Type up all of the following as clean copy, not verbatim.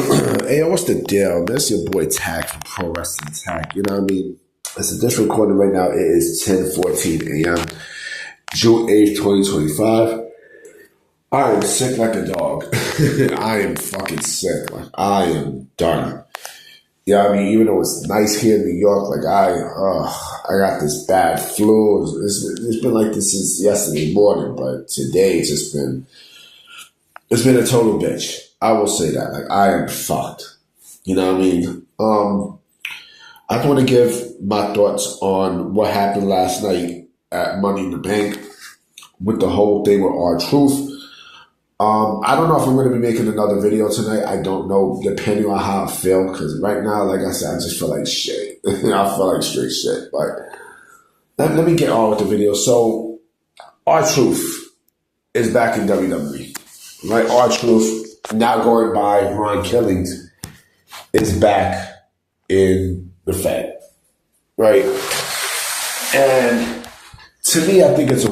Hey, yo, what's the deal? This your boy Tack from Pro Wrestling Tack. You know what I mean? It's this recording right now. It is 10:14 a.m. June 8th, 2025. I am sick like a dog. I am fucking sick. Like, I am done. Yeah, I mean, even though it's nice here in New York, like I got this bad flu. It's been like this since yesterday morning, but today it's been a total bitch. I will say that. Like, I am fucked. You know what I mean? I just want to give my thoughts on what happened last night at Money in the Bank with the whole thing with R-Truth. I don't know if I'm going to be making another video tonight. I don't know, depending on how I feel. Because right now, like I said, I just feel like shit. I feel like straight shit. But let me get on with the video. So, R-Truth is back in WWE. Right? R-Truth, now going by Ron Killings, is back in the Fed. Right? And to me, I think it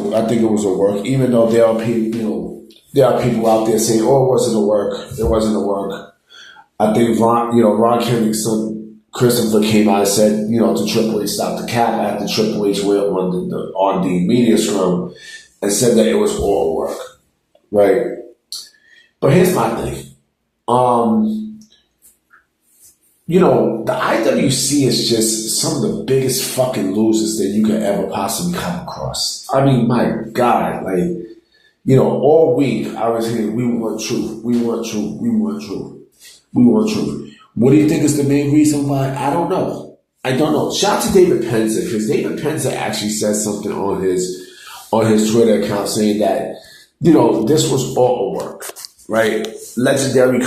was a work, even though there are people, there are people out there saying, "Oh, it wasn't a work. It wasn't a work." I think Ron Killings' son Christopher came out and said, to Triple H stop the cap after Triple H went on the media scrum and said that it was all work, right? But here's my thing. The IWC is just some of the biggest fucking losers that you could ever possibly come across. I mean, my God, like. All week I was hearing, we want truth, we want truth, we want truth, we want truth. What do you think is the main reason why? I don't know. Shout out to David Penza, because David Penza actually said something on his Twitter account saying that, this was all work, right? Legendary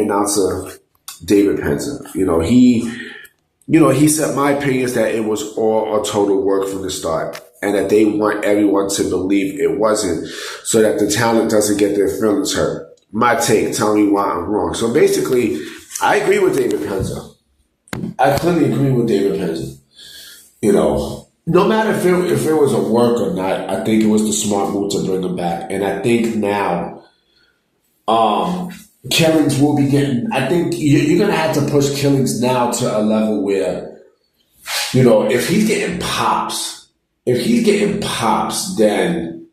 announcer David Penza. He said, my opinion is that it was all a total work from the start. And that they want everyone to believe it wasn't, so that the talent doesn't get their feelings hurt. My take, tell me why I'm wrong. So basically, I agree with David Penza. I clearly agree with David Penza. No matter if it was a work or not, I think it was the smart move to bring him back. And I think now, Killings will be getting, I think you're going to have to push Killings now to a level where, if he's getting pops, then,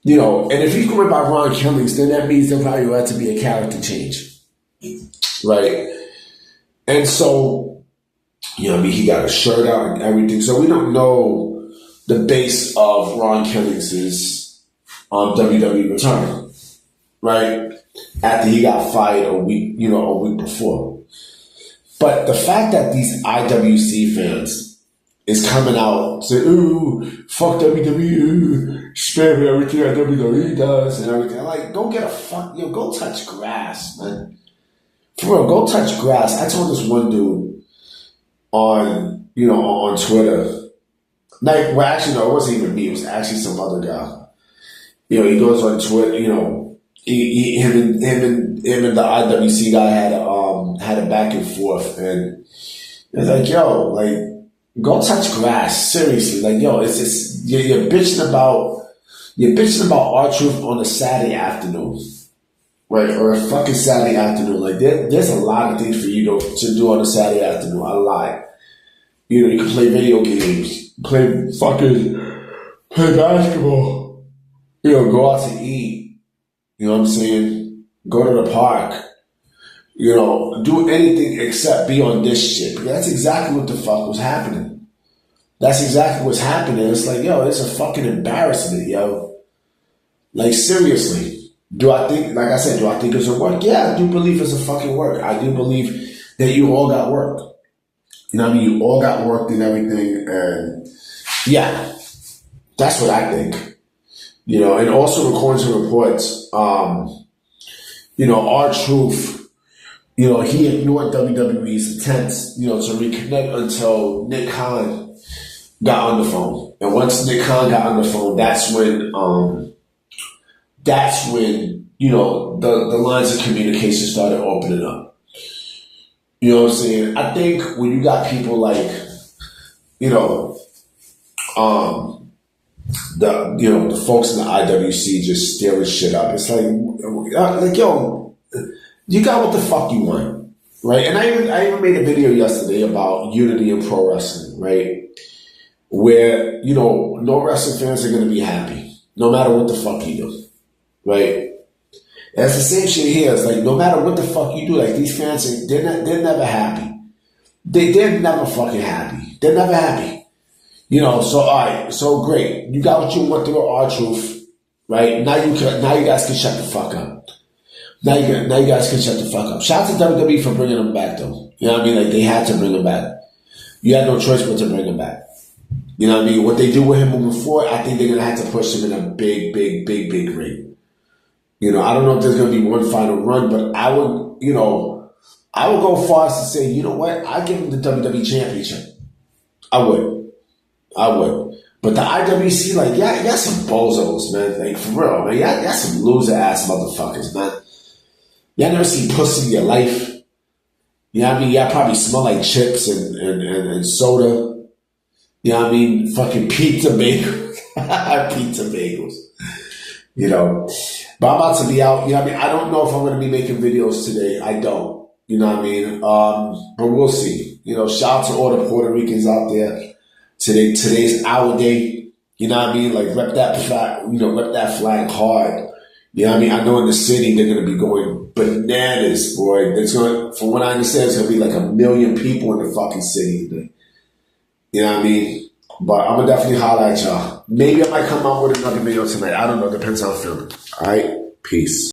and if he's going by Ron Killings, then that means there probably will have to be a character change. Right? And so, he got a shirt out and everything. So we don't know the base of Ron Killings' WWE return. Right? After he got fired a week before. But the fact that these IWC fans is coming out saying, "Ooh, fuck WWE, spare everything that WWE does and everything." Like, go get go touch grass, man. For real, go touch grass. I told this one dude on Twitter. Like, well, actually, no, it wasn't even me. It was actually some other guy. He goes on Twitter. Him and the IWC guy had a back and forth, and it's like, yo, like. Go touch grass, seriously. Like, yo, it's just you're bitching about R-Truth on a Saturday afternoon, right? Or a fucking Saturday afternoon. Like, there's a lot of things for you to do on a Saturday afternoon. I lie. You can play video games, play basketball. Go out to eat. You know what I'm saying? Go to the park. Do anything except be on this shit. That's exactly what the fuck was happening. That's exactly what's happening. It's like, yo, it's a fucking embarrassment, yo. Like, seriously. Do I think it's a work? Yeah, I do believe it's a fucking work. I do believe that you all got work. You all got work and everything. And yeah, that's what I think. And also according to reports, R-Truth, he ignored WWE's attempts, to reconnect until Nick Khan got on the phone. And once Nick Khan got on the phone, that's when, the lines of communication started opening up. You know what I'm saying? I think when you got people like, the folks in the IWC just stealing shit up, it's like, yo, You got what the fuck you want, right? And I even made a video yesterday about unity in pro wrestling, right? Where, you know, no wrestling fans are going to be happy, no matter what the fuck you do, right? And it's the same shit here. It's like, no matter what the fuck you do, like, these fans, they're never happy. They're never fucking happy. They're never happy. You know, so, all right, so great. You got what you want through R-Truth, right? Now you guys can shut the fuck up. Now you guys can shut the fuck up. Shout out to WWE for bringing them back, though. You know what I mean? Like, they had to bring him back. You had no choice but to bring him back. You know what I mean? What they do with him moving forward, I think they're going to have to push him in a big ring. You know, I don't know if there's going to be one final run, but I would, you know, I would go far as to say, you know what? I give him the WWE Championship. I would. But the IWC, like, yeah, y'all some bozos, man. Like, for real, man. Y'all some loser-ass motherfuckers, man. Y'all never seen pussy in your life. You know what I mean? Y'all probably smell like chips and soda. You know what I mean? Fucking pizza bagels. Pizza bagels. You know. But I'm about to be out. You know what I mean? I don't know if I'm going to be making videos today. I don't. You know what I mean? But we'll see. You know, shout out to all the Puerto Ricans out there. Today's our day. You know what I mean? Like, rep that flag hard. You know what I mean? I know in the city they're going to be going bananas, boy. From what I understand, it's going to be like 1 million people in the fucking city. You know what I mean? But I'm going to definitely holler at y'all. Maybe I might come out with another video tonight. I don't know. Depends how I'm feeling. All right? Peace.